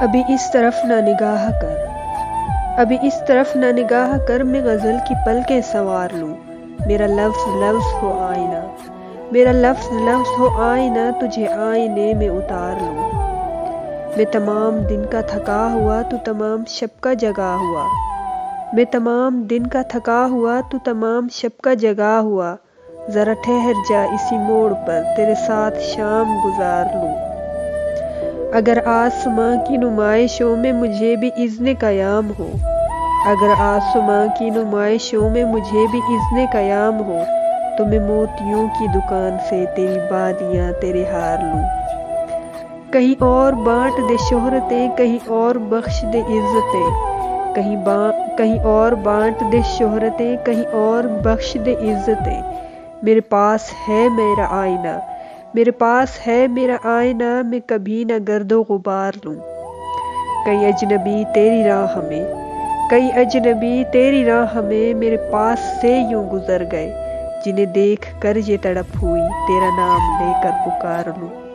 ابھی اس طرف نہ نگاہ کر، ابھی اس طرف نہ نگاہ کر، میں غزل کی پلکیں سنوار لوں۔ میرا لفظ لفظ ہو آئینہ، میرا لفظ لفظ ہو آئینہ، تجھے آئینے میں اتار لوں۔ میں تمام دن کا تھکا ہوا، تو تمام شب کا جگا ہوا، میں تمام دن کا تھکا ہوا، تو تمام شب کا جگا ہوا، ذرا ٹھہر جا اسی موڑ پر، تیرے ساتھ شام گزار لوں۔ اگر آسماں کی نمائشوں میں مجھے بھی اذن قیام ہو، اگر آسماں کی نمائشوں میں مجھے بھی اذن قیام ہو، تو میں موتیوں کی دکان سے تیری بادیاں تیرے ہار لوں۔ کہیں اور بانٹ دے شہرتیں، کہیں اور بخش دے عزتیں، کہیں اور بانٹ دے شہرتیں، کہیں اور بخش دے عزتیں۔ میرے پاس ہے میرا آئینہ، میرے پاس ہے میرا آئینہ، میں کبھی نہ گرد و غبار لوں۔ کئی اجنبی تیری راہ میں، کئی اجنبی تیری راہ میں میرے پاس سے یوں گزر گئے، جنہیں دیکھ کر یہ تڑپ ہوئی، تیرا نام لے کر پکار لوں۔